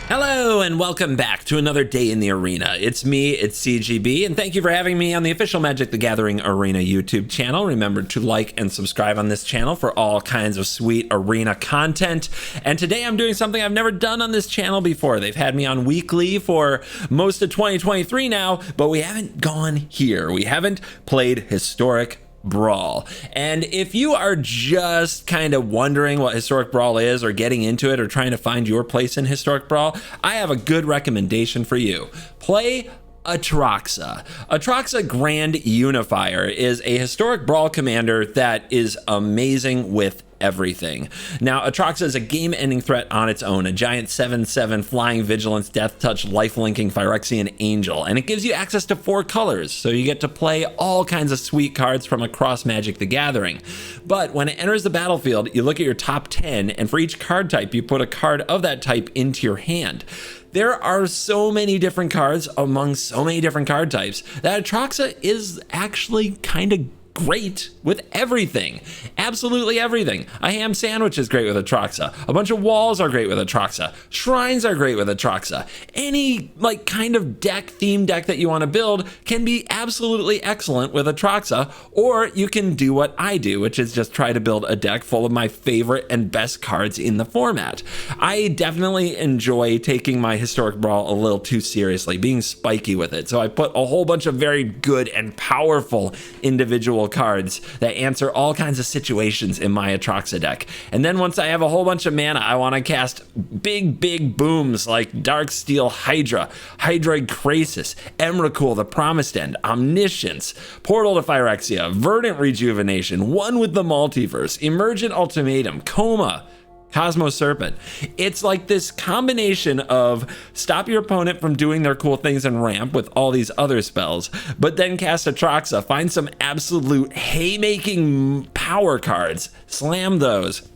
Hello and welcome back to another day in the arena. It's me, it's CGB, and thank you for having me on the official Magic the Gathering Arena YouTube channel. Remember to like and subscribe on this channel for all kinds of sweet arena content. And today I'm doing something I've never done on this channel before. They've had me on weekly for most of 2023 now, but we haven't gone here. We haven't played Historic Brawl. And if you are just kind of wondering what Historic Brawl is, or getting into it, or trying to find your place in Historic Brawl, I have a good recommendation for you. Play Atraxa. Atraxa Grand Unifier is a Historic Brawl commander that is amazing with everything. Now, Atraxa is a game-ending threat on its own, a giant 7/7 flying vigilance, death touch, life-linking Phyrexian angel, and it gives you access to 4 colors, so you get to play all kinds of sweet cards from across Magic the Gathering. But when it enters the battlefield, you look at your top 10, and for each card type, you put a card of that type into your hand. There are so many different cards among so many different card types that Atraxa is actually kind of great with everything. Absolutely everything. A ham sandwich is great with Atraxa. A bunch of walls are great with Atraxa. Shrines are great with Atraxa. Any kind of theme deck that you want to build can be absolutely excellent with Atraxa, or you can do what I do, which is just try to build a deck full of my favorite and best cards in the format. I definitely enjoy taking my Historic Brawl a little too seriously, being spiky with it. So I put a whole bunch of very good and powerful individual cards that answer all kinds of situations in my Atraxa deck. And then once I have a whole bunch of mana, I want to cast big booms like Darksteel Hydra, Hydroid Krasis, Emrakul the Promised End, Omniscience, Portal to Phyrexia, Verdant Rejuvenation, One with the Multiverse, Emergent Ultimatum, Coma, Cosmos Serpent. It's like this combination of stop your opponent from doing their cool things and ramp with all these other spells, but then cast Atraxa, find some absolute haymaking power cards, slam those.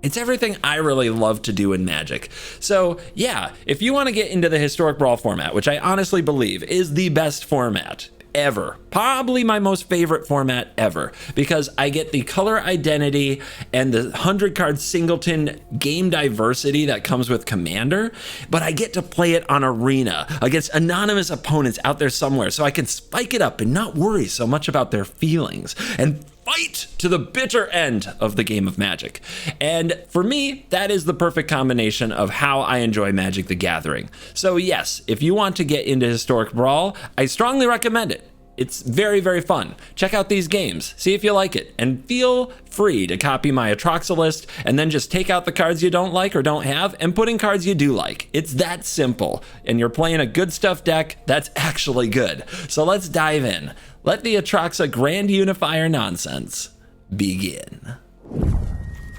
It's everything I really love to do in Magic. So yeah, if you want to get into the Historic Brawl format, which I honestly believe is the best format ever, probably my most favorite format ever, because I get the color identity and the 100 card singleton game diversity that comes with Commander, but I get to play it on Arena against anonymous opponents out there somewhere, so I can spike it up and not worry so much about their feelings and fight to the bitter end of the game of Magic. And for me, that is the perfect combination of how I enjoy Magic the Gathering. So yes, if you want to get into Historic Brawl, I strongly recommend it. It's very fun. Check out these games, see if you like it, and feel free to copy my Atraxa list and then just take out the cards you don't like or don't have and put in cards you do like. It's that simple, and you're playing a good stuff deck that's actually good. So let's dive in. Let the Atraxa Grand Unifier nonsense begin.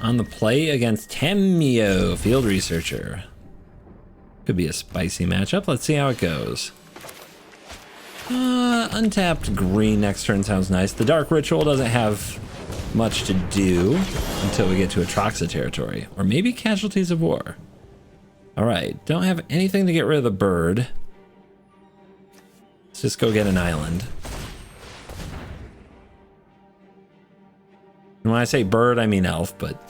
On the play against Tamio, Field Researcher. Could be a spicy matchup. Let's see how it goes. Untapped green next turn sounds nice. The Dark Ritual doesn't have much to do until we get to Atraxa territory. Or maybe Casualties of War. Alright, don't have anything to get rid of the bird. Let's just go get an island. And when I say bird, I mean elf, but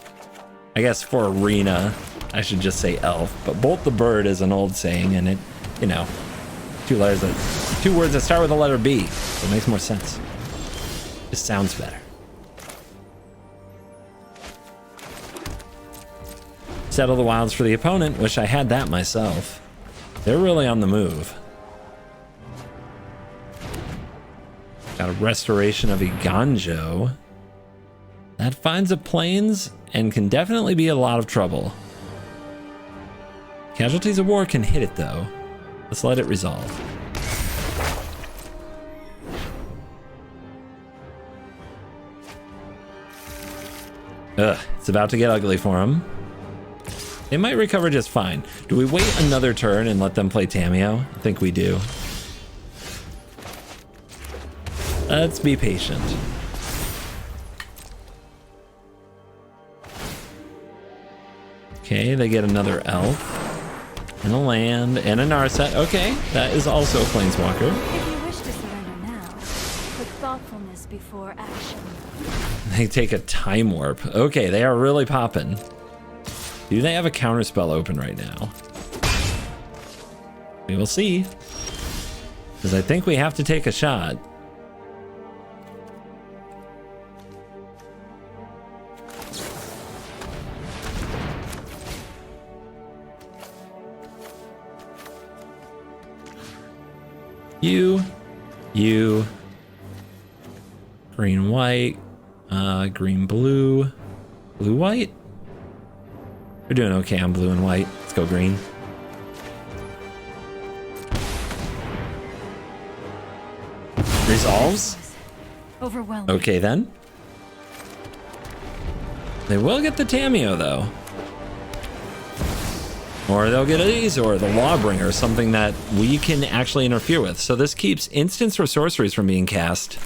I guess for arena, I should just say elf. But bolt the bird is an old saying, and it, you know, two words that start with the letter B, so it makes more sense. Just sounds better. Settle the Wilds for the opponent. Wish I had that myself. They're really on the move. Got a Restoration of Iganjo. That finds a plains and can definitely be a lot of trouble. Casualties of War can hit it though. Let's let it resolve. Ugh, it's about to get ugly for him. They might recover just fine. Do we wait another turn and let them play Tamio? I think we do. Let's be patient. Okay, they get another elf, and a land, and a Narset. Okay, that is also a Planeswalker. If you wish to surrender now, put thoughtfulness before action. They take a Time Warp. Okay, they are really popping. Do they have a counterspell open right now? We will see. Because I think we have to take a shot. You. Green, white. Green, blue. Blue, white? We're doing okay on blue and white. Let's go green. Resolves? Overwhelming. Okay then. They will get the Tameo though. Or they'll get these, or the Lawbringer, something that we can actually interfere with. So this keeps instants or sorceries from being cast.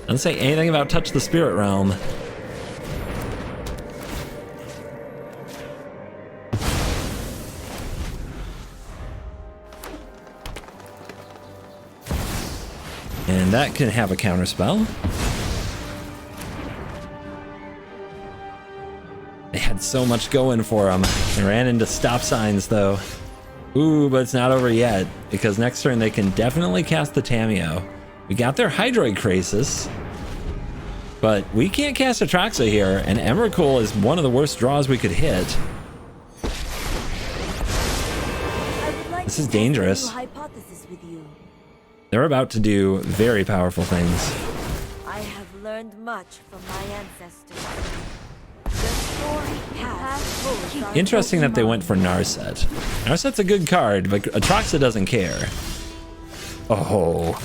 Doesn't say anything about touch the spirit realm. And that can have a counterspell. They had so much going for them. They ran into stop signs though. Ooh, but it's not over yet, because next turn they can definitely cast the Tameo. We got their Hydroid Krasis, but we can't cast Atraxa here, and Emrakul is one of the worst draws we could hit. This is dangerous. They're about to do very powerful things. I have learned much from my ancestors. The story has Interesting that they went for Narset. Narset's a good card, but Atraxa doesn't care. Oh,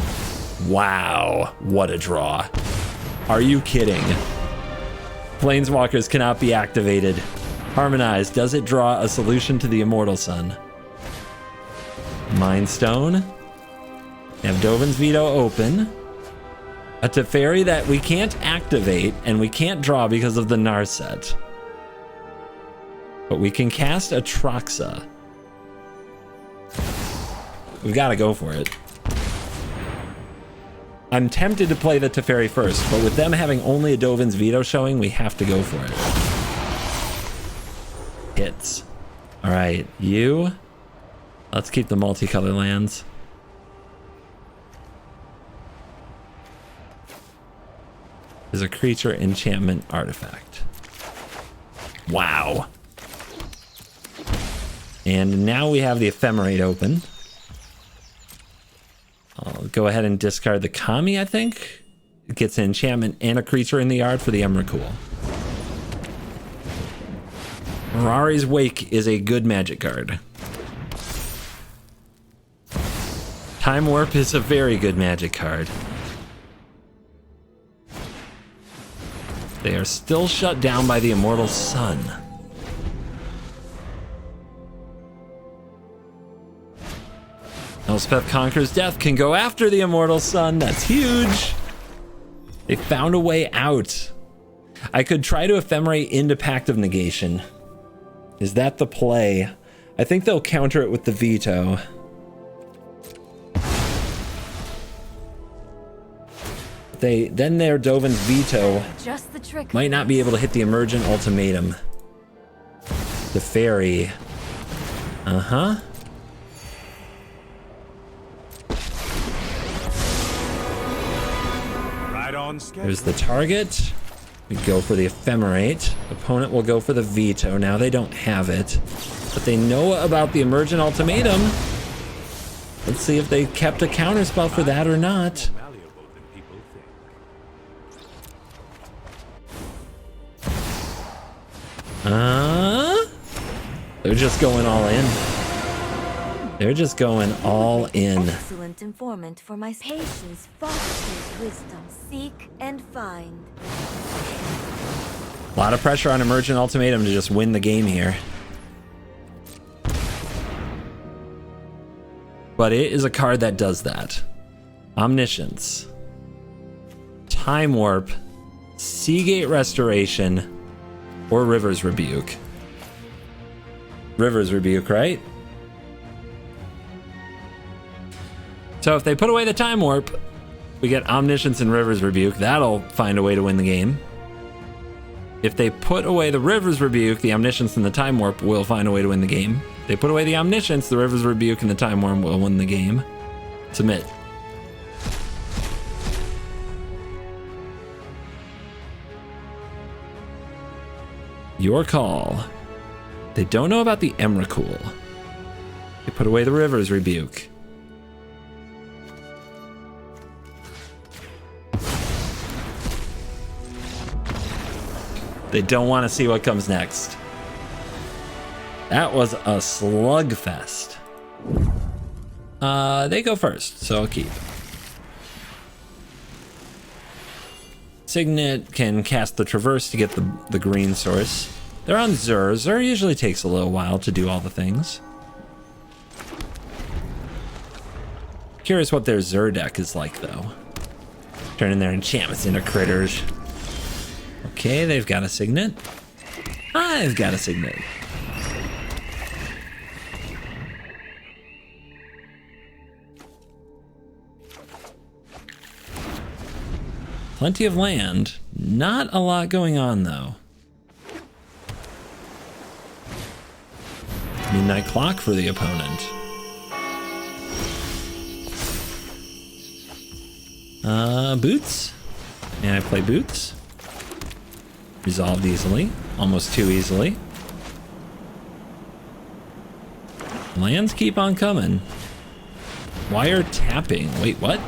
wow. What a draw. Are you kidding? Planeswalkers cannot be activated. Harmonize. Does it draw a solution to the Immortal Sun? Mind Stone. We have Dovin's Veto open. A Teferi that we can't activate and we can't draw because of the Narset. But we can cast Atraxa. We've got to go for it. I'm tempted to play the Teferi first, but with them having only a Dovin's Veto showing, we have to go for it. Hits. All right, you. Let's keep the multicolor lands. Is a creature enchantment artifact. Wow. And now we have the Ephemerate open. I'll go ahead and discard the Kami, I think. It gets an enchantment and a creature in the yard for the Emrakul. Mirari's Wake is a good magic card. Time Warp is a very good magic card. They are still shut down by the Immortal Sun. Elspeth Conquers Death can go after the Immortal Sun. That's huge. They found a way out. I could try to Ephemerate into Pact of Negation. Is that the play? I think they'll counter it with the Veto. Then their Dovin's Veto Just the trick. might not be able to hit the Emergent Ultimatum. The Fairy. Uh-huh. Right on schedule. There's the target. We go for the Ephemerate. Opponent will go for the Veto. Now they don't have it, but they know about the Emergent Ultimatum. Let's see if they kept a counterspell for that or not. They're just going all in. They're just going all in. excellent informant for my patience fosters wisdom. Seek and find. A lot of pressure on Emergent Ultimatum to just win the game here. But it is a card that does that. Omniscience. Time Warp. Seagate Restoration. Or River's Rebuke. River's Rebuke, right? So if they put away the Time Warp, we get Omniscience and River's Rebuke. That'll find a way to win the game. If they put away the River's Rebuke, the Omniscience and the Time Warp will find a way to win the game. If they put away the Omniscience, the River's Rebuke and the Time Worm will win the game. Submit. Your call. They don't know about the Emrakul. They put away the River's Rebuke. They don't want to see what comes next. That was a slugfest. They go first, so I'll keep. Signet can cast the Traverse to get the green source. They're on Zur. Zur usually takes a little while to do all the things. Curious what their Zur deck is like, though. Turning their enchantments into critters. Okay, they've got a Signet. I've got a Signet. Plenty of land. Not a lot going on, though. Midnight Clock for the opponent. Boots. May I play Boots? Resolved easily. Almost too easily. Lands keep on coming. Wire tapping. Wait, what?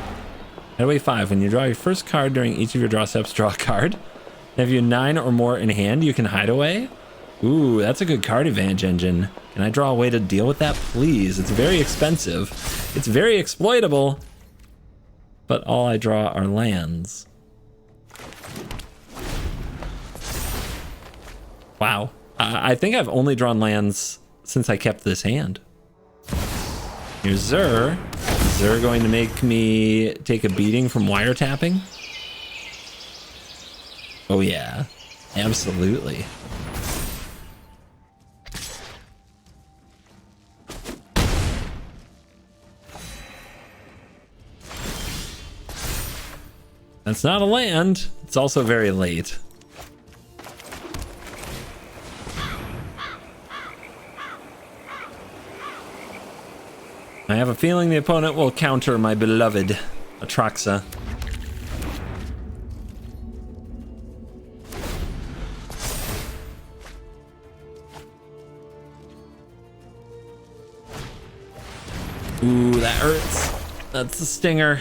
Hideaway 5. When you draw your first card during each of your draw steps, draw a card. And if you have 9 or more in hand, you can hide away. Ooh, that's a good card advantage engine. Can I draw a way to deal with that, please? It's very expensive. It's very exploitable. But all I draw are lands. Wow. I think I've only drawn lands since I kept this hand. Here's Zur. Is Zur going to make me take a beating from wiretapping? Oh yeah, absolutely. That's not a land. It's also very late. I have a feeling the opponent will counter my beloved Atraxa. Ooh, that hurts. That's the stinger.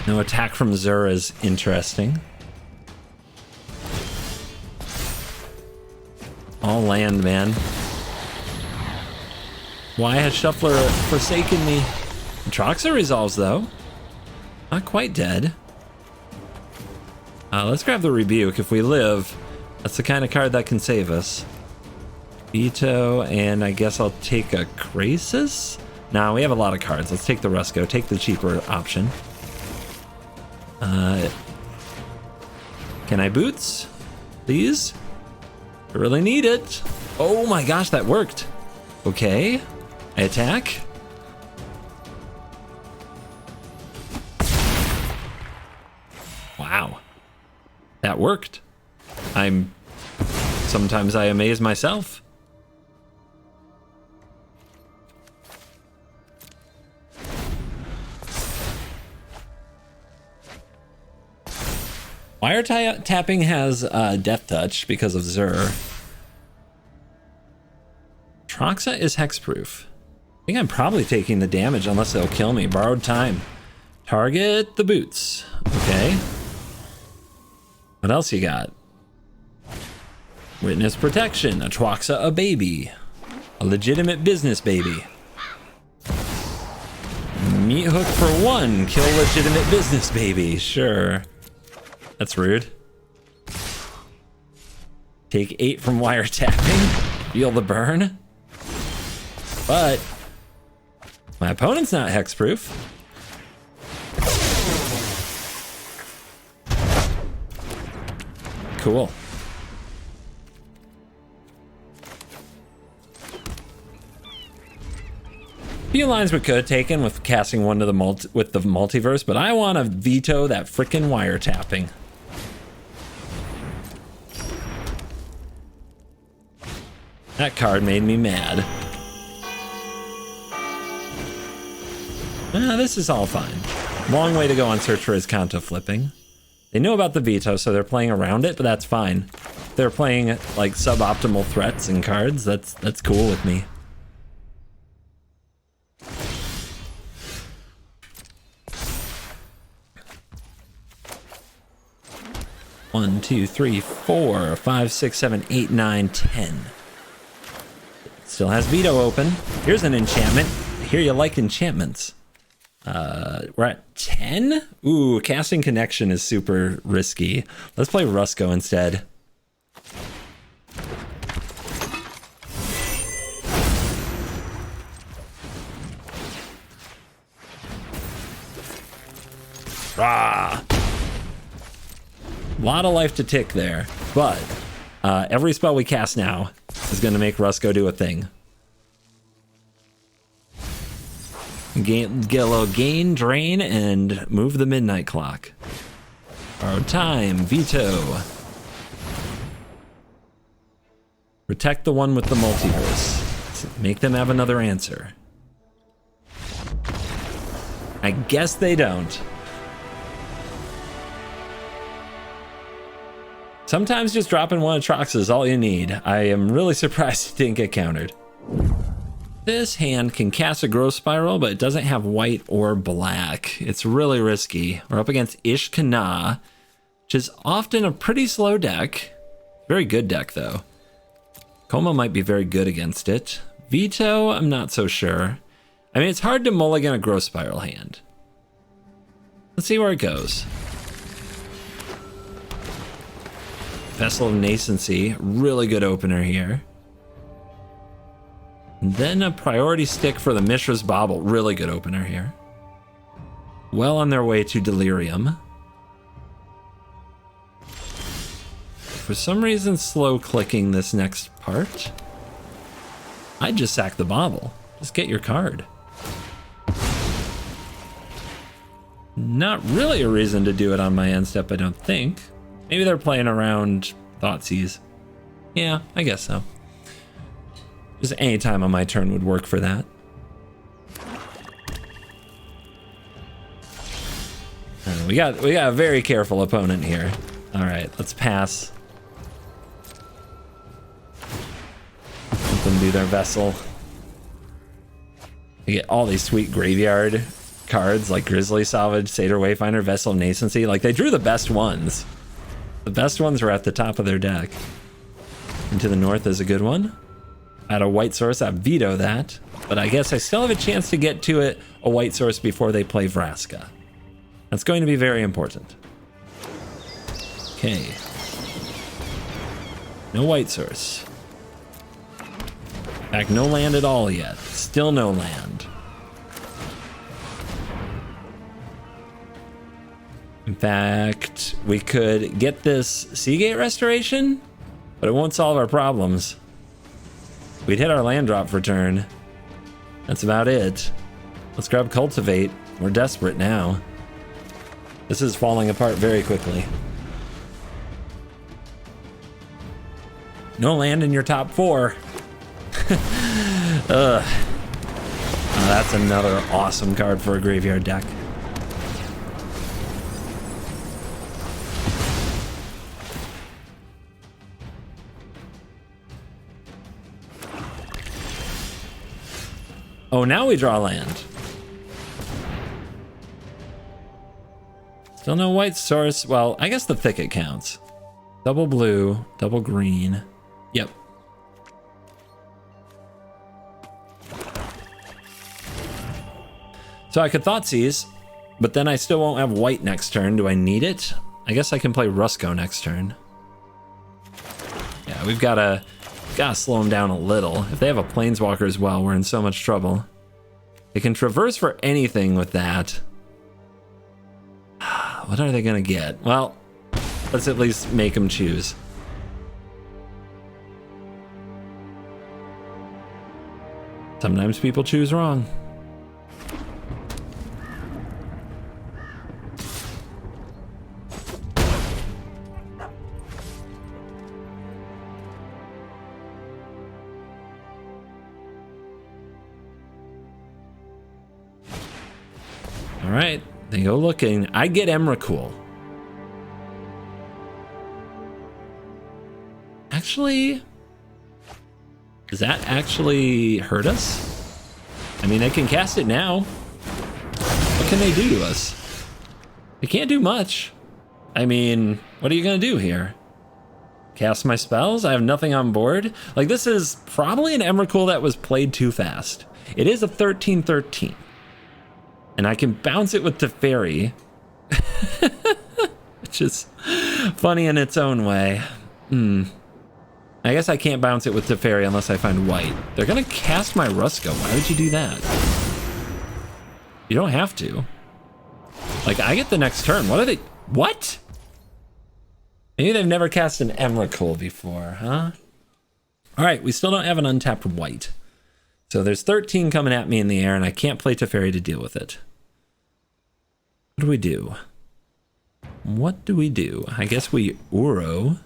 No attack from Zur is interesting. All land, man. Why has Shuffler forsaken me? Atraxa resolves, though. Not quite dead. Let's grab the Rebuke. If we live, that's the kind of card that can save us. Veto, and I guess I'll take a Krasis? Nah, we have a lot of cards. Let's take the Rusko. Take the cheaper option. Can I Boots? Please? I really need it. Oh my gosh, that worked. Okay. I attack. Wow. That worked. Sometimes I amaze myself. Wire tapping has Death Touch because of Zur. Atraxa is hexproof. I think I'm probably taking the damage unless they'll kill me. Borrowed time. Target the Boots. Okay. What else you got? Witness protection. Atraxa a baby. A legitimate business baby. Meat hook for 1. Kill legitimate business baby. Sure. That's rude. Take 8 from wiretapping. Feel the burn. But my opponent's not hexproof. Cool. few lines we could have taken with casting one to the multiverse, but I want to veto that frickin' wiretapping. That card made me mad. This is all fine. Long way to go on Search for His Kanto flipping. They know about the veto, so they're playing around it, but that's fine. They're playing like suboptimal threats and cards. That's cool with me. One, two, three, 4, 5, 6, 7, 8, 9, 10. Still has veto open. Here's an enchantment. I hear you like enchantments. We're at 10? Ooh, casting connection is super risky. Let's play Rusko instead. Rah! Lot of life to tick there, but every spell we cast now is going to make Rusko do a thing. Get a little gain, drain, and move the midnight clock. Borrowed time, veto. Protect the one with the multiverse. Make them have another answer. I guess they don't. Sometimes just dropping one Atraxa is all you need. I am really surprised it didn't get countered. This hand can cast a growth spiral, but it doesn't have white or black. It's really risky. We're up against Ishkana, which is often a pretty slow deck. Very good deck, though. Koma might be very good against it. Veto, I'm not so sure. I mean, it's hard to mulligan a growth spiral hand. Let's see where it goes. Vessel of Nascency, really good opener here. And then a priority stick for the Mishra's Bauble, really good opener here. Well on their way to Delirium. For some reason, slow clicking this next part. I'd just sack the Bauble. Just get your card. Not really a reason to do it on my end step, I don't think. Maybe they're playing around Thoughtseize. Yeah, I guess so. Just any time on my turn would work for that. We got a very careful opponent here. All right, let's pass. Let them do their Vessel. We get all these sweet graveyard cards like Grizzly Salvage, Satyr Wayfinder, Vessel of Nascency. Like, they drew the best ones. The best ones were at the top of their deck. Into the North is a good one. At a white source, I veto that, but I guess I still have a chance to get to it, a white source, before they play Vraska. That's going to be very important. Okay. No white source. In fact, no land at all yet. Still no land. In fact, we could get this Seagate Restoration, but it won't solve our problems. We'd hit our land drop for turn. That's about it. Let's grab Cultivate. We're desperate now. This is falling apart very quickly. No land in your top 4. Ugh. Oh, that's another awesome card for a graveyard deck. Oh, now we draw land. Still no white source. Well, I guess the Thicket counts. Double blue, double green. Yep. So I could Thoughtseize, but then I still won't have white next turn. Do I need it? I guess I can play Rusko next turn. Yeah, we've gotta slow them down a little. If they have a Planeswalker as well, we're in so much trouble. They can traverse for anything with that. What are they gonna get? Well, let's at least make them choose. Sometimes people choose wrong. All right, they go looking. I get Emrakul. Actually, does that actually hurt us? I mean, they can cast it now. What can they do to us? They can't do much. I mean, what are you gonna do here? Cast my spells? I have nothing on board. Like, this is probably an Emrakul that was played too fast. It is a 13/13. And I can bounce it with Teferi. Which is funny in its own way. I guess I can't bounce it with Teferi unless I find white. They're gonna cast my Rusko. Why would you do that? You don't have to. Like, I get the next turn. What are they? What? Maybe they've never cast an Emrakul before, huh? All right, we still don't have an untapped white. So there's 13 coming at me in the air, and I can't play Teferi to deal with it. What do we do? What do we do? I guess we Uro.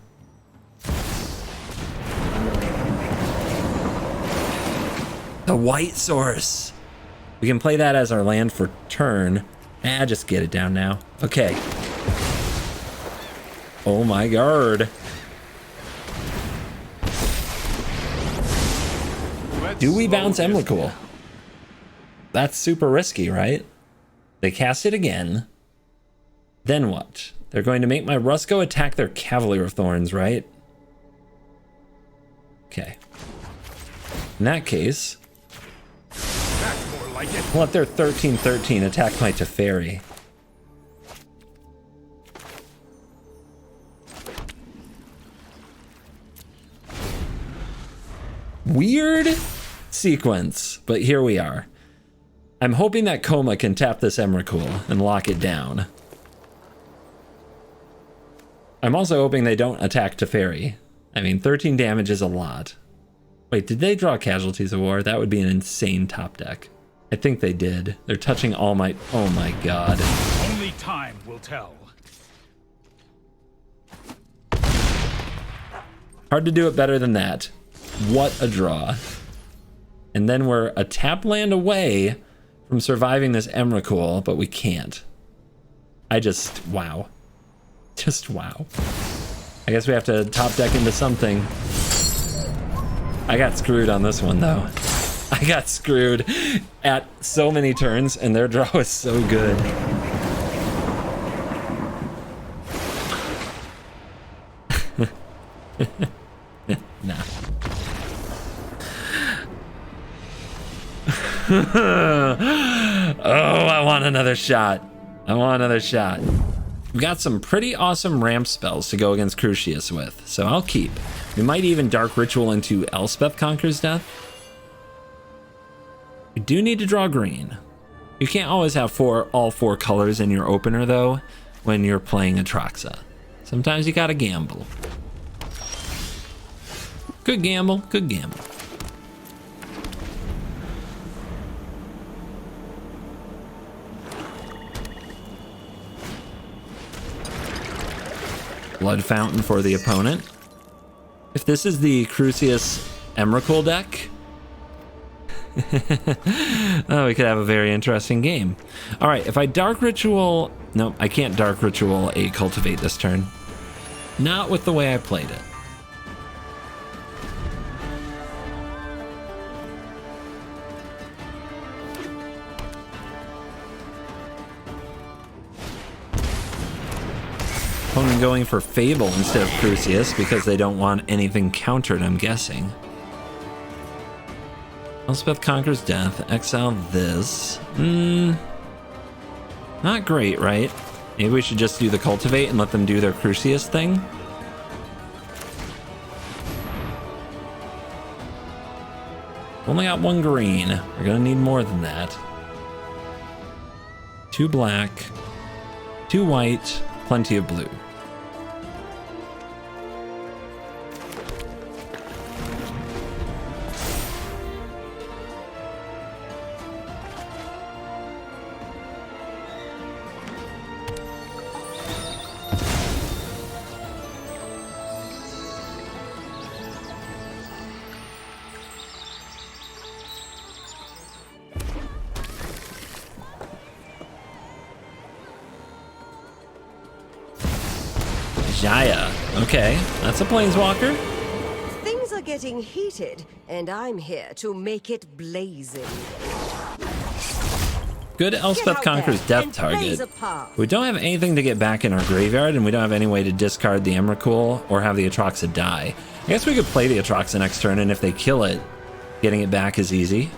The white source. We can play that as our land for turn. Just get it down now. Okay. Oh my god. Do we bounce Emrakul? That's super risky, right? They cast it again. Then what? They're going to make my Rusko attack their Cavalier of Thorns, right? Okay. In that case, I'll let their 13/13 attack my Teferi. Weird sequence, but here we are. I'm hoping that Koma can tap this Emrakul and lock it down. I'm also hoping they don't attack Teferi. I mean, 13 damage is a lot. Wait, did they draw Casualties of War? That would be an insane top deck. I think they did. They're touching all my... Oh my god. Only time will tell. Hard to do it better than that. What a draw. And then we're a tap land away from surviving this Emrakul, but we can't. Wow. Just wow. I guess we have to top deck into something. I got screwed on this one, though. I got screwed at so many turns, and their draw was so good. Nah. Oh, I want another shot. I want another shot. We've got some pretty awesome ramp spells to go against Crucius with, so I'll keep. We might even Dark Ritual into Elspeth Conquers Death. We do need to draw green. You can't always have all four colors in your opener, though, when you're playing Atraxa. Sometimes you gotta gamble. Good gamble, good gamble. Blood Fountain for the opponent. If this is the Crucius Emrakul deck, oh, we could have a very interesting game. All right, if I Dark Ritual... Nope, I can't Dark Ritual a Cultivate this turn. Not with the way I played it. Opponent going for Fable instead of Crucius because they don't want anything countered, I'm guessing. Elspeth Conquers Death. Exile this. Not great, right? Maybe we should just do the Cultivate and let them do their Crucius thing. Only got one green. We're gonna need more than that. 2 black, 2 white, plenty of blue. Jaya. Okay, that's a planeswalker. Things are getting heated, and I'm here to make it blazing. Good Elspeth Conqueror's death target. We don't have anything to get back in our graveyard, and we don't have any way to discard the Emrakul or have the Atraxa die. I guess we could play the Atraxa next turn, and if they kill it, getting it back is easy.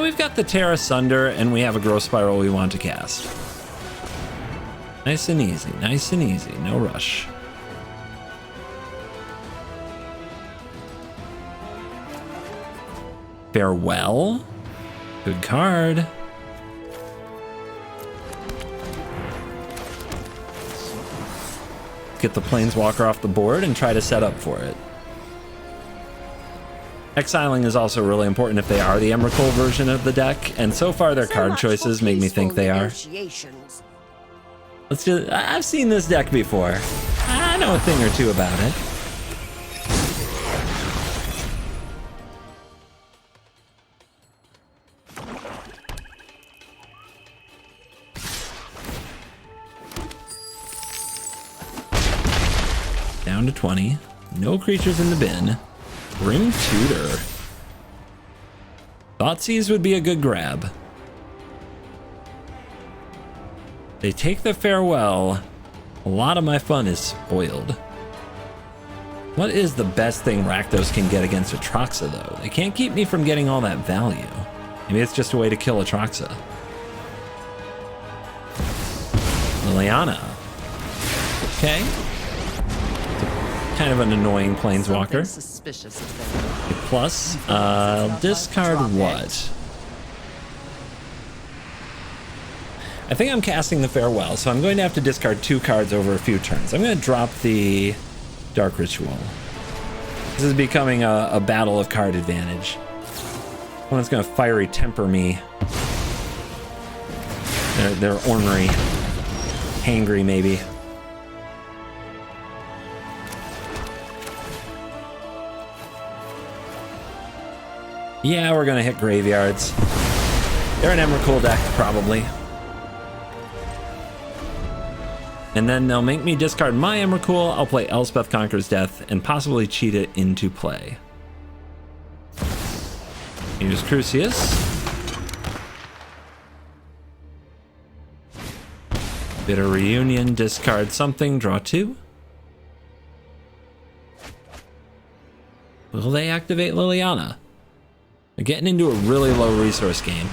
We've got the Terra Sunder, and we have a Growth Spiral we want to cast. Nice and easy, nice and easy, no rush. Farewell. Good card. Get the Planeswalker off the board and try to set up for it. Exiling is also really important if they are the Emrakul version of the deck, and so far their card choices make me think they are. Let's just, I've seen this deck before. I know a thing or two about it. Down to 20. No creatures in the bin. Grim Tutor. Thoughtseize would be a good grab. They take the Farewell. A lot of my fun is spoiled. What is the best thing Rakdos can get against Atraxa, though? They can't keep me from getting all that value. Maybe it's just a way to kill Atraxa. Liliana. Okay. Kind of an annoying planeswalker. Plus, discard what? I think I'm casting the Farewell, so I'm going to have to discard 2 cards over a few turns. I'm going to drop the Dark Ritual. This is becoming a battle of card advantage. Someone's going to Fiery Temper me. They're ornery. Hangry, maybe. Yeah, we're gonna hit graveyards. They're an Emrakul deck, probably. And then they'll make me discard my Emrakul. I'll play Elspeth Conqueror's Death and possibly cheat it into play. Use Crucius. Bitter Reunion, discard something, draw 2. Will they activate Liliana? They're getting into a really low resource game.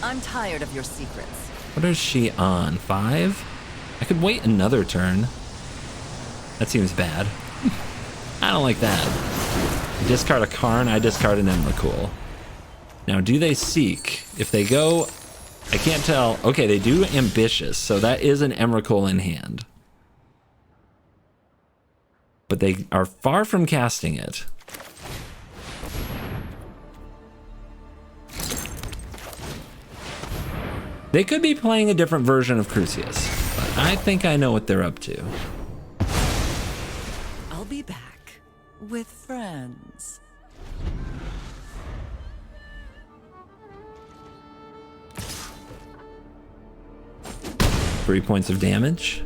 I'm tired of your secrets. What is she on? 5? I could wait another turn. That seems bad. I don't like that. You discard a Karn, I discard an Emrakul. Now, do they seek? If they go, I can't tell. Okay, they do Ambitious, so that is an Emrakul in hand. But they are far from casting it. They could be playing a different version of Crucius, but I think I know what they're up to. I'll be back with friends. Three points of damage.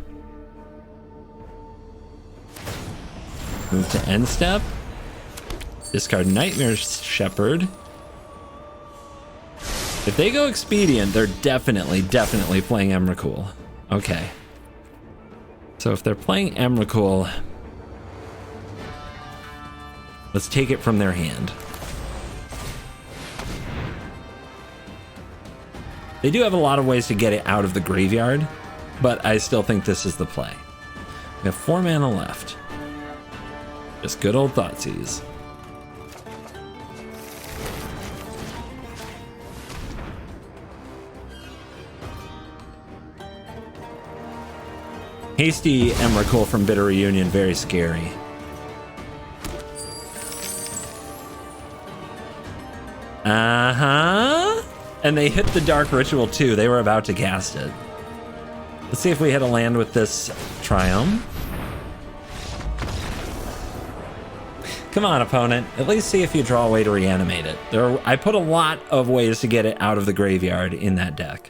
Move to end step. Discard Nightmare Shepherd. If they go Expedient, they're definitely playing Emrakul. Okay. So if they're playing Emrakul, let's take it from their hand. They do have a lot of ways to get it out of the graveyard, but I still think this is the play. We have 4 mana left. Just good old Thoughtseize. Hasty Emrakul from Bitter Reunion, very scary. Uh-huh. And they hit the Dark Ritual too. They were about to cast it. Let's see if we hit a land with this Triumph. Come on, opponent. At least see if you draw a way to reanimate it. I put a lot of ways to get it out of the graveyard in that deck.